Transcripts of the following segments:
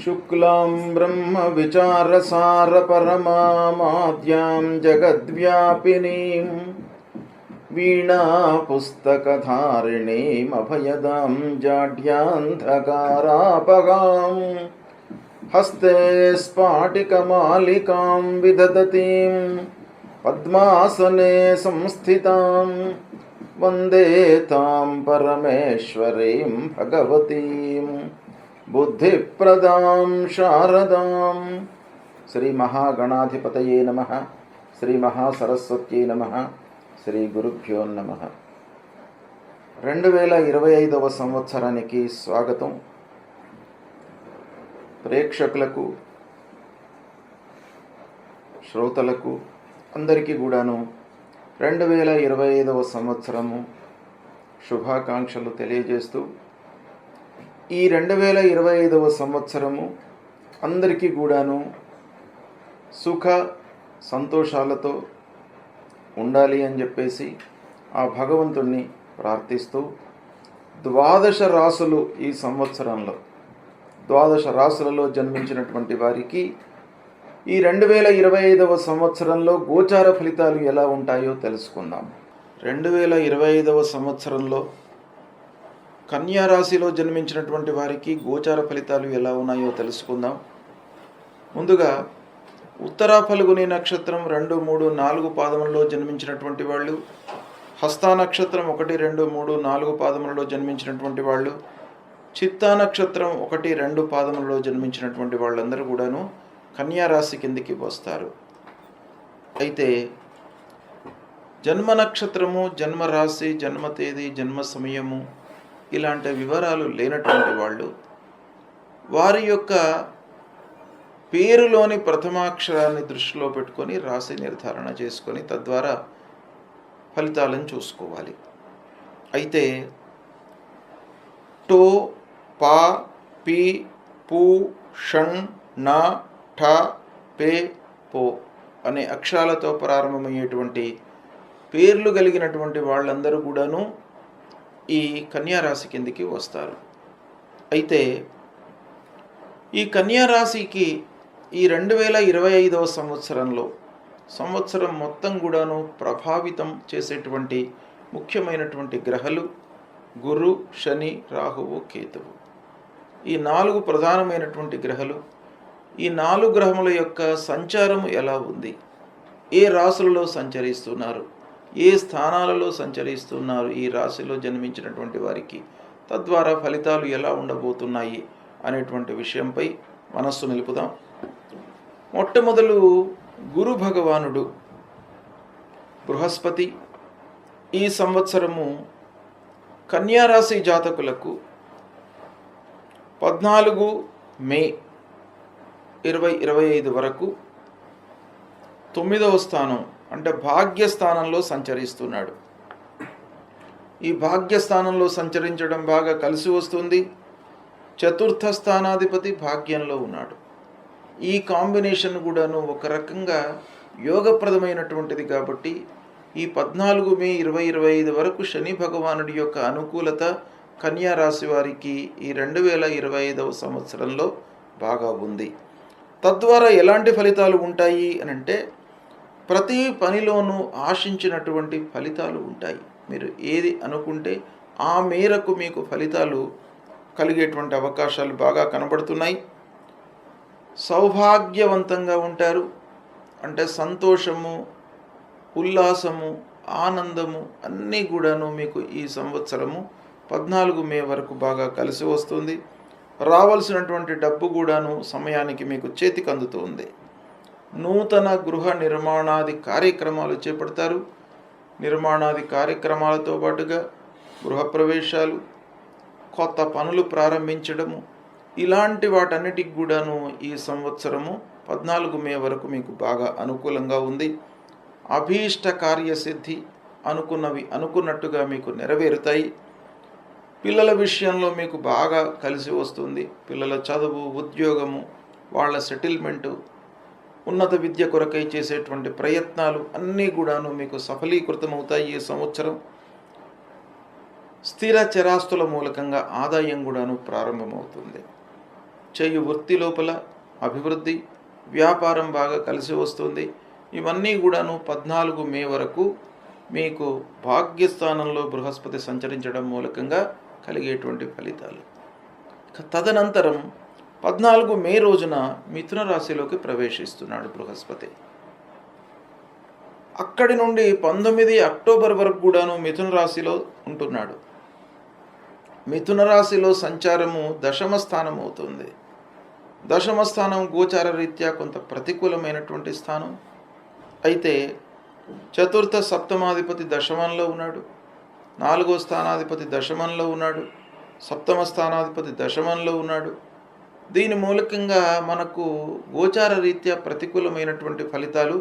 शुक्लां ब्रह्मविचारसारपरमामाद्यां जगद्व्यापिनीं वीणापुस्तकधारिणीमभयदां जाड्यान्धकारापगां हस्ते स्फाटिकमालिकां विदधतीं पद्मासने संस्थितां वन्दे तां परमेश्वरीं भगवतीं बुद्धिप्रदां शारदां। श्री महागणाधिपतये नमः। श्री महासरस्वत्यै नमः। శ్రీ గురుభ్యో నమః. 2025వ సంవత్సరానికి స్వాగతం. ప్రేక్షకులకు, శ్రోతలకు అందరికీ కూడాను 2025వ సంవత్సరము శుభాకాంక్షలు తెలియజేస్తూ, ఈ 2025వ సంవత్సరము అందరికీ కూడాను సుఖ సంతోషాలతో ఉండాలి అని చెప్పేసి ఆ భగవంతుణ్ణి ప్రార్థిస్తూ, 12 రాసులు ఈ సంవత్సరంలో 12 రాసులలో జన్మించినటువంటి వారికి ఈ 2025వ సంవత్సరంలో గోచార ఫలితాలు ఎలా ఉంటాయో తెలుసుకుందాం. 2025వ సంవత్సరంలో కన్యా రాశిలో జన్మించినటువంటి వారికి గోచార ఫలితాలు ఎలా ఉన్నాయో తెలుసుకుందాం. ముందుగా ఉత్తరా ఫల్గుని నక్షత్రం 2, 3, 4 పాదములలో జన్మించినటువంటి వాళ్ళు, హస్తా నక్షత్రం 1, 2, 3, 4 పాదములలో జన్మించినటువంటి వాళ్ళు, చిత్తా నక్షత్రం 1, 2 పాదములలో జన్మించినటువంటి వాళ్ళందరూ కూడాను కన్యా రాశి కిందికి వస్తారు. అయితే జన్మ నక్షత్రము, జన్మ రాశి, జన్మ తేదీ, జన్మ సమయము ఇలాంటి వివరాలు లేనటువంటి వాళ్ళు వారి యొక్క పేరులోని ప్రథమాక్షరాన్ని దృష్టిలో పెట్టుకొని రాశి నిర్ధారణ చేసుకొని తద్వారా ఫలితాలను చూసుకోవాలి. అయితే టో, పా, పి, పు, షణ్, నా, ఠ, పే, పో అనే అక్షరాలతో ప్రారంభమయ్యేటువంటి పేర్లు కలిగినటువంటి వాళ్ళందరూ కూడాను ఈ కన్యా రాశి కిందికి వస్తారు. అయితే ఈ కన్యా రాశికి ఈ 2025వ సంవత్సరం మొత్తం కూడాను ప్రభావితం చేసేటువంటి ముఖ్యమైనటువంటి గ్రహాలు గురు, శని, రాహువు, కేతువు. ఈ 4 ప్రధానమైనటువంటి గ్రహాలు. ఈ 4 గ్రహముల యొక్క సంచారము ఎలా ఉంది, ఏ రాశులలో సంచరిస్తున్నారు, ఏ స్థానాలలో సంచరిస్తున్నారు ఈ రాశిలో జన్మించినటువంటి వారికి, తద్వారా ఫలితాలు ఎలా ఉండబోతున్నాయి అనేటువంటి విషయంపై మనస్సు నిలుపుదాం. మొట్టమొదలు గురు భగవానుడు బృహస్పతి ఈ సంవత్సరము కన్యా రాశి జాతకులకు 14 మే 2025 వరకు 9వ స్థానం అంటే భాగ్యస్థానంలో సంచరిస్తున్నాడు. ఈ భాగ్యస్థానంలో సంచరించడం బాగా కలిసి వస్తుంది. చతుర్థ స్థానాధిపతి భాగ్యంలో ఉన్నాడు. ఈ కాంబినేషన్ కూడాను ఒక రకంగా యోగప్రదమైనటువంటిది. కాబట్టి ఈ 14 మే 2025 వరకు శని భగవానుడి యొక్క అనుకూలత కన్యా రాశి వారికి ఈ 2025వ సంవత్సరంలో బాగా ఉంది. తద్వారా ఎలాంటి ఫలితాలు ఉంటాయి అని అంటే, ప్రతి పనిలోనూ ఆశించినటువంటి ఫలితాలు ఉంటాయి. మీరు ఏది అనుకుంటే ఆ మేరకు మీకు ఫలితాలు కలిగేటువంటి అవకాశాలు బాగా కనబడుతున్నాయి. సౌభాగ్యవంతంగా ఉంటారు. అంటే సంతోషము, ఉల్లాసము, ఆనందము అన్నీ కూడాను మీకు ఈ సంవత్సరము 14 మే వరకు బాగా కలిసి వస్తుంది. రావాల్సినటువంటి డబ్బు కూడాను సమయానికి మీకు చేతికి అందుతుంది. నూతన గృహ నిర్మాణాది కార్యక్రమాలు చేపడతారు. నిర్మాణాది కార్యక్రమాలతో పాటుగా గృహప్రవేశాలు, కొత్త పనులు ప్రారంభించడము ఇలాంటి వాటన్నిటికి కూడాను ఈ సంవత్సరము 14 మే వరకు మీకు బాగా అనుకూలంగా ఉంది. అభీష్ట కార్యసిద్ధి, అనుకున్నవి అనుకున్నట్టుగా మీకు నెరవేరుతాయి. పిల్లల విషయంలో మీకు బాగా కలిసి వస్తుంది. పిల్లల చదువు, ఉద్యోగము, వాళ్ళ సెటిల్మెంటు, ఉన్నత విద్య కొరకై చేసేటువంటి ప్రయత్నాలు అన్నీ కూడాను మీకు సఫలీకృతమవుతాయి ఈ సంవత్సరం. స్థిర చరాస్తుల మూలకంగా ఆదాయం కూడాను ప్రారంభమవుతుంది. చేయు వృత్తి లోపల అభివృద్ధి, వ్యాపారం బాగా కలిసి వస్తుంది. ఇవన్నీ కూడాను 14 మే వరకు మీకు భాగ్యస్థానంలో బృహస్పతి సంచరించడం మూలకంగా కలిగేటువంటి ఫలితాలు. తదనంతరం 14 మే రోజున మిథున రాశిలోకి ప్రవేశిస్తున్నాడు బృహస్పతి. అక్కడి నుండి 19 అక్టోబర్ వరకు కూడాను మిథున రాశిలో ఉంటున్నాడు. మిథున రాశిలో సంచారము దశమ స్థానం అవుతుంది. దశమ స్థానం గోచార రీత్యా కొంత ప్రతికూలమైనటువంటి స్థానం. అయితే చతుర్థ సప్తమాధిపతి దశమంలో ఉన్నాడు, 4వ స్థానాధిపతి దశమంలో ఉన్నాడు, సప్తమ స్థానాధిపతి దశమంలో ఉన్నాడు. దీని మూలకంగా మనకు గోచార రీత్యా ప్రతికూలమైనటువంటి ఫలితాలు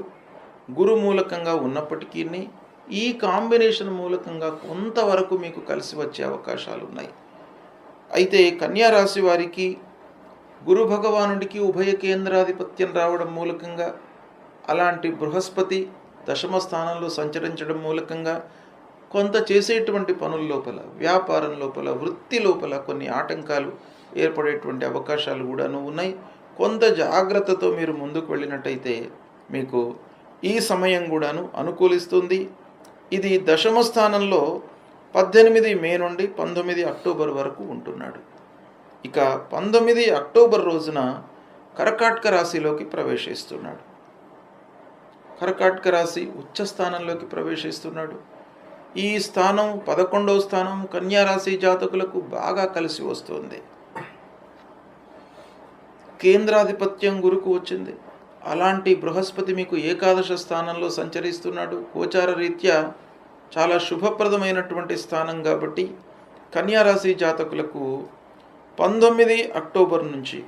గురు మూలకంగా ఉన్నప్పటికీ ఈ కాంబినేషన్ మూలకంగా కొంతవరకు మీకు కలిసి వచ్చే అవకాశాలు ఉన్నాయి. అయితే కన్యా రాశి వారికి గురు భగవానుడికి ఉభయ కేంద్రాధిపత్యం రావడం మూలకంగా, అలాంటి బృహస్పతి దశమ స్థానంలో సంచరించడం మూలకంగా కొంత చేసేటువంటి పనుల లోపల, వ్యాపారం లోపల, వృత్తి లోపల కొన్ని ఆటంకాలు ఏర్పడేటువంటి అవకాశాలు కూడాను ఉన్నాయి. కొంత జాగ్రత్తతో మీరు ముందుకు వెళ్ళినట్టయితే మీకు ఈ సమయం కూడాను అనుకూలిస్తుంది. ఇది దశమ స్థానంలో 18 మే నుండి 19 అక్టోబర్ వరకు ఉంటున్నాడు. ఇక 19 అక్టోబర్ రోజున కర్కాటక రాశిలోకి ప్రవేశిస్తున్నాడు. కర్కాటక రాశి ఉచ్చ స్థానంలోకి ప్రవేశిస్తున్నాడు. ఈ స్థానం 11వ స్థానం కన్యా రాశి జాతకులకు బాగా కలిసి వస్తుంది. కేంద్రాధిపత్యం గురుకు వచ్చింది. అలాంటి బృహస్పతి మీకు ఏకాదశ స్థానంలో సంచరిస్తున్నాడు. గోచార రీత్యా చాలా శుభప్రదమైనటువంటి స్థానం కాబట్టి కన్యా రాశి జాతకులకు 19 అక్టోబర్ నుంచి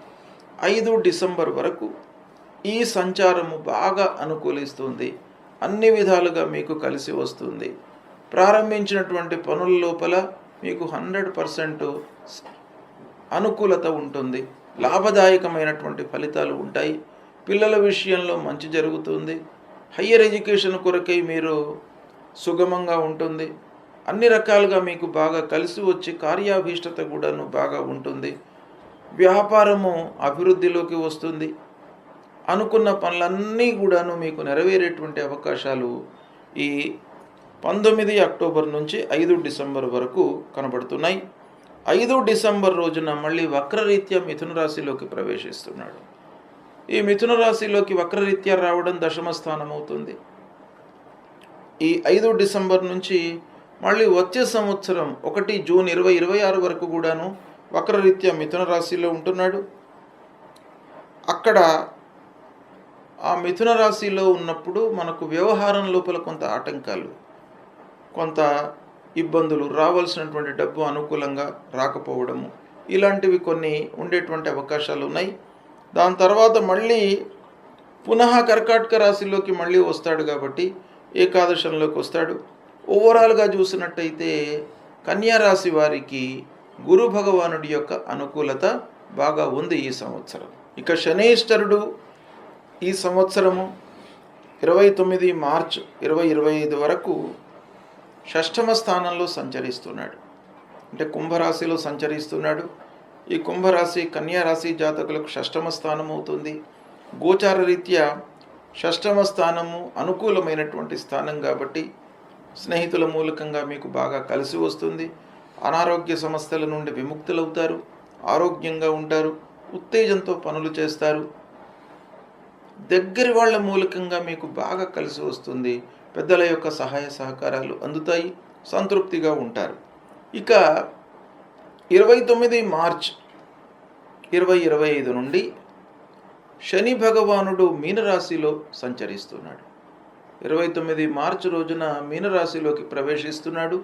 5 డిసెంబర్ వరకు ఈ సంచారము బాగా అనుకూలిస్తుంది. అన్ని విధాలుగా మీకు కలిసి వస్తుంది. ప్రారంభించినటువంటి పనుల లోపల మీకు 100% అనుకూలత ఉంటుంది. లాభదాయకమైనటువంటి ఫలితాలు ఉంటాయి. పిల్లల విషయంలో మంచి జరుగుతుంది. హయ్యర్ ఎడ్యుకేషన్ కొరకై మీరు సుగమంగా ఉంటుంది. అన్ని రకాలుగా మీకు బాగా కలిసి వచ్చి కార్యాభీష్టత కూడాను బాగా ఉంటుంది. వ్యాపారము అభివృద్ధిలోకి వస్తుంది. అనుకున్న పనులన్నీ కూడాను మీకు నెరవేరేటువంటి అవకాశాలు ఈ 19 అక్టోబర్ నుంచి 5 డిసెంబర్ వరకు కనబడుతున్నాయి. 5 డిసెంబర్ రోజున మళ్ళీ వక్రరీత్యా మిథున రాశిలోకి ప్రవేశిస్తున్నాడు. ఈ మిథున రాశిలోకి వక్రరీత్యా రావడం దశమ స్థానం అవుతుంది. ఈ 5 డిసెంబర్ నుంచి మళ్ళీ వచ్చే సంవత్సరం 1 జూన్ 2026 వరకు కూడాను వక్రరీత్యా మిథున రాశిలో ఉంటున్నాడు. అక్కడ ఆ మిథున రాశిలో ఉన్నప్పుడు మనకు వ్యవహారం లోపల కొంత ఆటంకాలు, కొంత ఇబ్బందులు, రావాల్సినటువంటి డబ్బు అనుకూలంగా రాకపోవడము, ఇలాంటివి కొన్ని ఉండేటువంటి అవకాశాలు ఉన్నాయి. దాని తర్వాత మళ్ళీ పునః కర్కాటక రాశిలోకి మళ్ళీ వస్తాడు కాబట్టి ఏకాదశంలోకి వస్తాడు. ఓవరాల్గా చూసినట్టయితే కన్యా రాశి వారికి గురు భగవానుడి యొక్క అనుకూలత బాగా ఉంది ఈ సంవత్సరం. ఇక శనేశ్వరుడు ఈ సంవత్సరము 29 మార్చ్ 2025 వరకు షష్ఠమ స్థానంలో సంచరిస్తున్నాడు. అంటే కుంభరాశిలో సంచరిస్తున్నాడు. ఈ కుంభరాశి కన్యా రాశి జాతకులకు షష్ఠమ స్థానం అవుతుంది. గోచార రీత్యా షష్ఠమ స్థానము అనుకూలమైనటువంటి స్థానం కాబట్టి స్నేహితుల మూలకంగా మీకు బాగా కలిసి వస్తుంది. అనారోగ్య సమస్యల నుండి విముక్తులవుతారు. ఆరోగ్యంగా ఉంటారు. ఉత్తేజంతో పనులు చేస్తారు. దగ్గరి వాళ్ళ మూలకంగా మీకు బాగా కలిసి వస్తుంది. పెద్దల యొక్క సహాయ సహకారాలు అందుతాయి. సంతృప్తిగా ఉంటారు. ఇక 29 మార్చ్ 2025 నుండి శని భగవానుడు మీనరాశిలో సంచరిస్తున్నాడు. 29 మార్చి రోజున మీనరాశిలోకి ప్రవేశిస్తున్నాడు.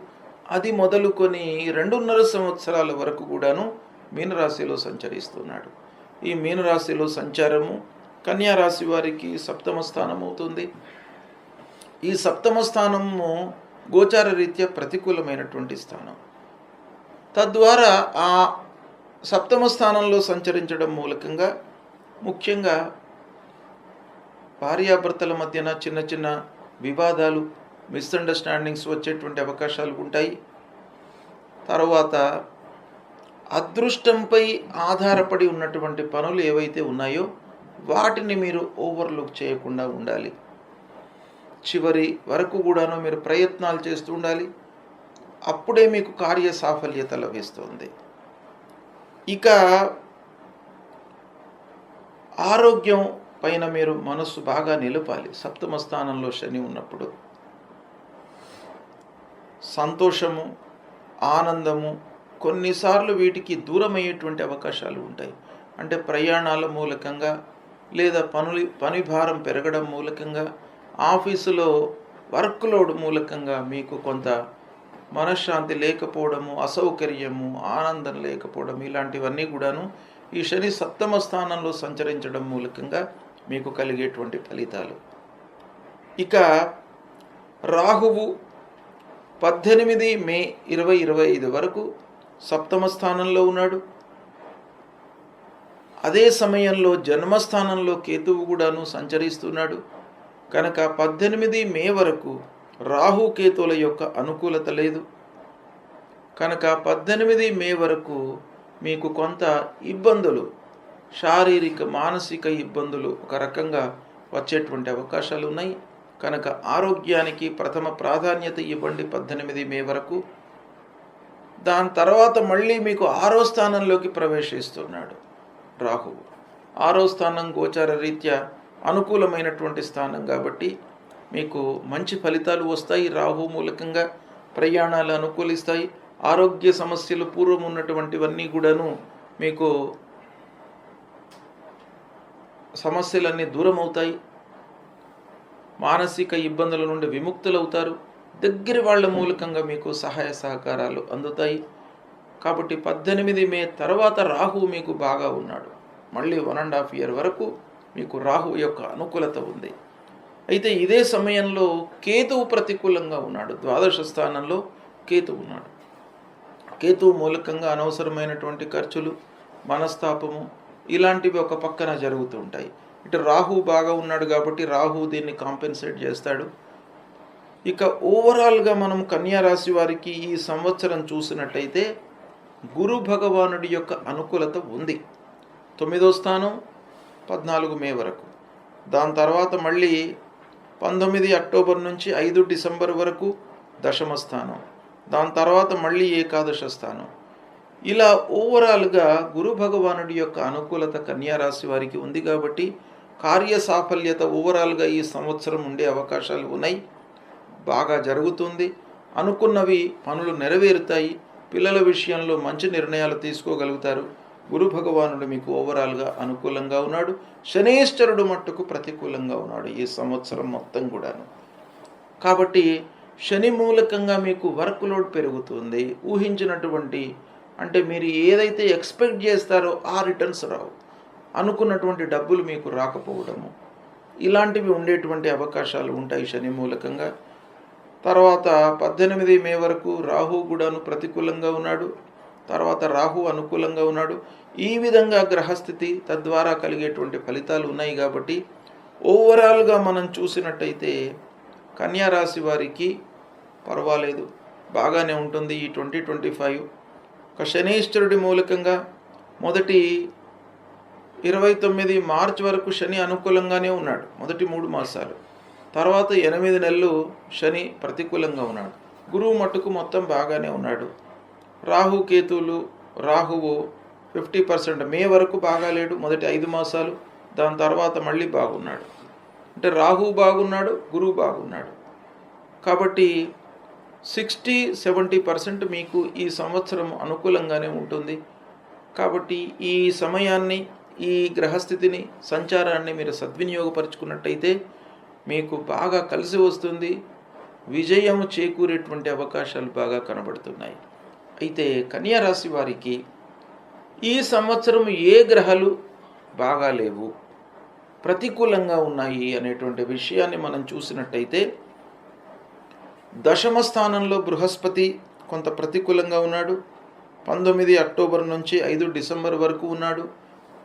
అది మొదలుకొని 2.5 సంవత్సరాల వరకు కూడాను మీనరాశిలో సంచరిస్తున్నాడు. ఈ మీనరాశిలో సంచారము కన్యా రాశి వారికి సప్తమ స్థానం అవుతుంది. ఈ సప్తమ స్థానము గోచార రీత్యా ప్రతికూలమైనటువంటి స్థానం. తద్వారా ఆ సప్తమ స్థానంలో సంచరించడం మూలకంగా ముఖ్యంగా భార్యాభర్తల మధ్యన చిన్న చిన్న వివాదాలు, మిస్అండర్స్టాండింగ్స్ వచ్చేటువంటి అవకాశాలు ఉంటాయి. తర్వాత అదృష్టంపై ఆధారపడి ఉన్నటువంటి పనులు ఏవైతే ఉన్నాయో వాటిని మీరు ఓవర్లుక్ చేయకుండా ఉండాలి. చివరి వరకు కూడాను మీరు ప్రయత్నాలు చేస్తూ ఉండాలి. అప్పుడే మీకు కార్య సాఫల్యత లభిస్తుంది. ఇక ఆరోగ్యం పైన మీరు మనస్సు బాగా నిలపాలి. సప్తమ స్థానంలో శని ఉన్నప్పుడు సంతోషము, ఆనందము కొన్నిసార్లు వీటికి దూరమయ్యేటువంటి అవకాశాలు ఉంటాయి. అంటే ప్రయాణాల మూలకంగా లేదా పని భారం పెరగడం మూలకంగా, ఆఫీసులో వర్క్ లోడ్ మూలకంగా మీకు కొంత మనశ్శాంతి లేకపోవడము, అసౌకర్యము, ఆనందం లేకపోవడం ఇలాంటివన్నీ కూడాను ఈ శని సప్తమ స్థానంలో సంచరించడం మూలకంగా మీకు కలిగేటువంటి ఫలితాలు. ఇక రాహువు 18 మే 2025 వరకు సప్తమ స్థానంలో ఉన్నాడు. అదే సమయంలో జన్మస్థానంలో కేతువు కూడాను సంచరిస్తున్నాడు. కనుక 18 మే వరకు రాహుకేతువుల యొక్క అనుకూలత లేదు. కనుక 18 మే వరకు మీకు కొంత ఇబ్బందులు, శారీరక మానసిక ఇబ్బందులు ఒక రకంగా వచ్చేటువంటి అవకాశాలు ఉన్నాయి. కనుక ఆరోగ్యానికి ప్రథమ ప్రాధాన్యత ఇవ్వండి 18 మే వరకు. దాని తర్వాత మళ్ళీ మీకు 6వ స్థానంలోకి ప్రవేశిస్తున్నాడు రాహువు. 6వ స్థానం గోచార రీత్యా అనుకూలమైనటువంటి స్థానం కాబట్టి మీకు మంచి ఫలితాలు వస్తాయి. రాహు మూలకంగా ప్రయాణాలు అనుకూలిస్తాయి. ఆరోగ్య సమస్యలు పూర్వం ఉన్నటువంటివన్నీ కూడాను మీకు సమస్యలన్నీ దూరం అవుతాయి. మానసిక ఇబ్బందుల నుండి విముక్తులవుతారు. దగ్గర వాళ్ళ మూలకంగా మీకు సహాయ సహకారాలు అందుతాయి. కాబట్టి 18 మే తర్వాత రాహువు మీకు బాగా ఉన్నాడు. మళ్ళీ 1.5 year వరకు మీకు రాహువు యొక్క అనుకూలత ఉంది. అయితే ఇదే సమయంలో కేతువు ప్రతికూలంగా ఉన్నాడు. 12వ స్థానంలో కేతువు ఉన్నాడు. కేతువు మూలకంగా అనవసరమైనటువంటి ఖర్చులు, మనస్తాపము ఇలాంటివి ఒక పక్కన జరుగుతూ ఉంటాయి. ఇటు రాహువు బాగా ఉన్నాడు కాబట్టి రాహువు దీన్ని కాంపెన్సేట్ చేస్తాడు. ఇక ఓవరాల్గా మనం కన్యా రాశి వారికి ఈ సంవత్సరం చూసినట్టయితే గురు భగవానుడి యొక్క అనుకూలత ఉంది. 9వ స్థానం 14 మే వరకు, దాని తర్వాత మళ్ళీ 19 అక్టోబర్ నుంచి 5 డిసెంబర్ వరకు దశమ స్థానం, దాని తర్వాత మళ్ళీ ఏకాదశ స్థానం. ఇలా ఓవరాల్గా గురు భగవానుడి యొక్క అనుకూలత కన్యా రాశి వారికి ఉంది కాబట్టి కార్య సాఫల్యత ఓవరాల్గా ఈ సంవత్సరం ఉండే అవకాశాలు ఉన్నాయి. బాగా జరుగుతుంది. అనుకున్నవి పనులు నెరవేరుతాయి. పిల్లల విషయంలో మంచి నిర్ణయాలు తీసుకోగలుగుతారు. గురు భగవానుడు మీకు ఓవరాల్గా అనుకూలంగా ఉన్నాడు. శనేశ్వరుడు మట్టుకు ప్రతికూలంగా ఉన్నాడు ఈ సంవత్సరం మొత్తం కూడాను. కాబట్టి శని మూలకంగా మీకు వర్క్ లోడ్ పెరుగుతుంది. ఊహించినటువంటి అంటే మీరు ఏదైతే ఎక్స్పెక్ట్ చేస్తారో ఆ రిటర్న్స్ రావు. అనుకున్నటువంటి డబ్బులు మీకు రాకపోవడము ఇలాంటివి ఉండేటువంటి అవకాశాలు ఉంటాయి శని మూలకంగా. తర్వాత 18 మే వరకు రాహు కూడాను ప్రతికూలంగా ఉన్నాడు. తర్వాత రాహు అనుకూలంగా ఉన్నాడు. ఈ విధంగా గ్రహస్థితి తద్వారా కలిగేటువంటి ఫలితాలు ఉన్నాయి. కాబట్టి ఓవరాల్గా మనం చూసినట్టయితే కన్యా రాశి వారికి పర్వాలేదు, బాగానే ఉంటుంది ఈ 2025. ఒక శనీశ్వరుడి మూలకంగా మొదటి 29 మార్చి వరకు శని అనుకూలంగానే ఉన్నాడు మొదటి 3 మాసాలు. తర్వాత 8 నెలలు శని ప్రతికూలంగా ఉన్నాడు. గురువు మట్టుకు మొత్తం బాగానే ఉన్నాడు. రాహు కేతువులు, రాహువు 50% మే వరకు బాగాలేడు మొదటి 5 మాసాలు. దాని తర్వాత మళ్ళీ బాగున్నాడు. అంటే రాహువు బాగున్నాడు, గురువు బాగున్నాడు. కాబట్టి 60-70% మీకు ఈ సంవత్సరం అనుకూలంగానే ఉంటుంది. కాబట్టి ఈ సమయాన్ని, ఈ గ్రహస్థితిని, సంచారాన్ని మీరు సద్వినియోగపరుచుకున్నట్టయితే మీకు బాగా కలిసి వస్తుంది. విజయము చేకూరేటువంటి అవకాశాలు బాగా కనబడుతున్నాయి. అయితే కన్యా రాశి వారికి ఈ సంవత్సరం ఏ గ్రహాలు బాగా లేవు, ప్రతికూలంగా ఉన్నాయి అనేటువంటి విషయాన్ని మనం చూసినట్టయితే దశమ స్థానంలో బృహస్పతి కొంత ప్రతికూలంగా ఉన్నాడు. 19 అక్టోబర్ నుంచి 5 డిసెంబర్ వరకు ఉన్నాడు.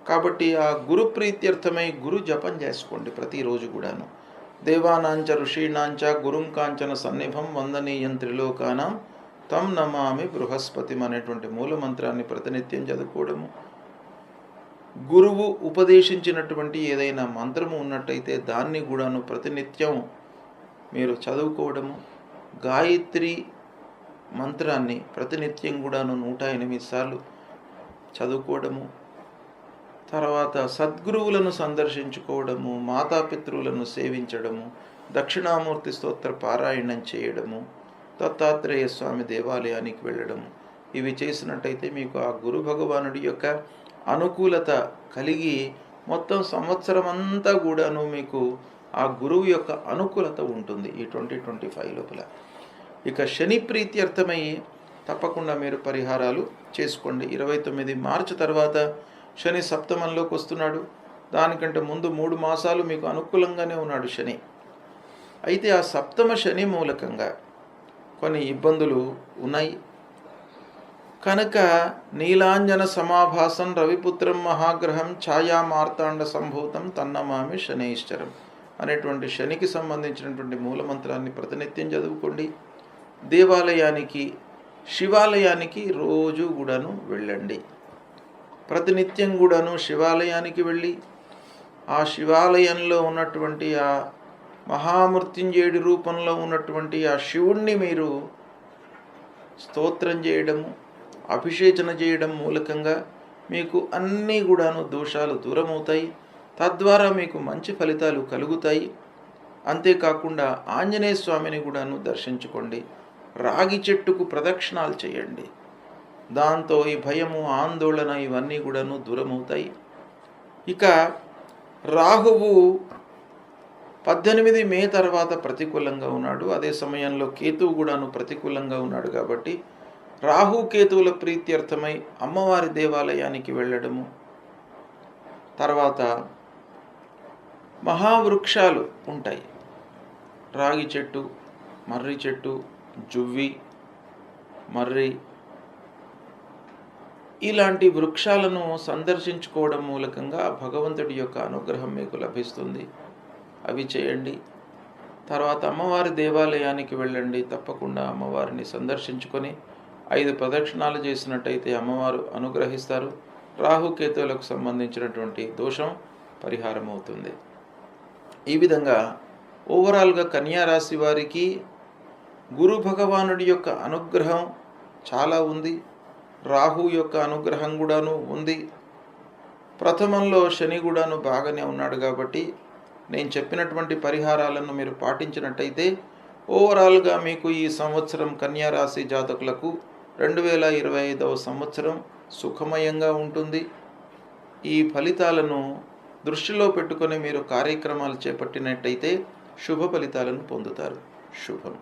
కాబట్టి ఆ గురు ప్రీత్యర్థమై గురు జపం చేసుకోండి ప్రతిరోజు కూడాను. దేవానాంచ ఋషీణాంచ గురుం కాంచన సన్నిభం వందనీయం త్రిలోకానాం తం నమామి బృహస్పతి అనేటువంటి మూలమంత్రాన్ని ప్రతినిత్యం చదువుకోవడము, గురువు ఉపదేశించినటువంటి ఏదైనా మంత్రము ఉన్నట్టయితే దాన్ని కూడాను ప్రతినిత్యం మీరు చదువుకోవడము, గాయత్రి మంత్రాన్ని ప్రతినిత్యం కూడాను 108 సార్లు చదువుకోవడము, తర్వాత సద్గురువులను సందర్శించుకోవడము, మాతాపితృలను సేవించడము, దక్షిణామూర్తి స్తోత్ర పారాయణం చేయడము, దత్తాత్రేయ స్వామి దేవాలయానికి వెళ్ళడము, ఇవి చేసినట్టయితే మీకు ఆ గురు భగవానుడి యొక్క అనుకూలత కలిగి మొత్తం సంవత్సరం అంతా కూడాను మీకు ఆ గురువు యొక్క అనుకూలత ఉంటుంది ఈ 2025 లోపల. ఇక శని ప్రీత్యర్థమై తప్పకుండా మీరు పరిహారాలు చేసుకోండి. 29 మార్చి తర్వాత శని సప్తమంలోకి వస్తున్నాడు. దానికంటే ముందు 3 మాసాలు మీకు అనుకూలంగానే ఉన్నాడు శని. అయితే ఆ సప్తమ శని మూలకంగా కొన్ని ఇబ్బందులు ఉన్నాయి కనుక నీలాంజన సమాభాసం రవిపుత్రం మహాగ్రహం ఛాయా మార్తాండ సంభూతం తన్నమామి శనైశ్చరం అనేటువంటి శనికి సంబంధించినటువంటి మూలమంత్రాన్ని ప్రతినిత్యం చదువుకోండి. దేవాలయానికి శివాలయానికి రోజు కూడాను వెళ్ళండి. ప్రతినిత్యం కూడాను శివాలయానికి వెళ్ళి ఆ శివాలయంలో ఉన్నటువంటి ఆ మహామృత్యుంజయుడి రూపంలో ఉన్నటువంటి ఆ శివుణ్ణి మీరు స్తోత్రం చేయడము, అభిషేచన చేయడం మూలకంగా మీకు అన్నీ కూడాను దోషాలు దూరమవుతాయి. తద్వారా మీకు మంచి ఫలితాలు కలుగుతాయి. అంతేకాకుండా ఆంజనేయ స్వామిని కూడాను దర్శించుకోండి. రాగి చెట్టుకు ప్రదక్షిణాలు చేయండి. దాంతో ఈ భయము, ఆందోళన ఇవన్నీ కూడాను దూరమవుతాయి. ఇక రాహువు 18 మే తర్వాత ప్రతికూలంగా ఉన్నాడు. అదే సమయంలో కేతువు కూడాను ప్రతికూలంగా ఉన్నాడు. కాబట్టి రాహు కేతువుల ప్రీత్యర్థమై అమ్మవారి దేవాలయానికి వెళ్ళడము, తర్వాత మహావృక్షాలు ఉంటాయి, రాగి చెట్టు, మర్రి చెట్టు, జువ్వి, మర్రి, ఇలాంటి వృక్షాలను సందర్శించుకోవడం మూలకంగా భగవంతుడి యొక్క అనుగ్రహం మీకు లభిస్తుంది. అవి చేయండి. తర్వాత అమ్మవారి దేవాలయానికి వెళ్ళండి. తప్పకుండా అమ్మవారిని సందర్శించుకొని 5 ప్రదక్షిణాలు చేసినట్టయితే అమ్మవారు అనుగ్రహిస్తారు. రాహుకేతువులకు సంబంధించినటువంటి దోషం పరిహారం అవుతుంది. ఈ విధంగా ఓవరాల్గా కన్యా రాశి వారికి గురు భగవానుడి యొక్క అనుగ్రహం చాలా ఉంది. రాహు యొక్క అనుగ్రహం కూడాను ఉంది. ప్రథమంలో శని కూడాను బాగానే ఉన్నాడు. కాబట్టి నేను చెప్పినటువంటి పరిహారాలను మీరు పాటించినట్టయితే ఓవరాల్గా మీకు ఈ సంవత్సరం కన్యా రాశి జాతకులకు 2025వ సంవత్సరం సుఖమయంగా ఉంటుంది. ఈ ఫలితాలను దృష్టిలో పెట్టుకొని మీరు కార్యక్రమాలు చేపట్టినట్టయితే శుభ ఫలితాలను పొందుతారు. శుభం.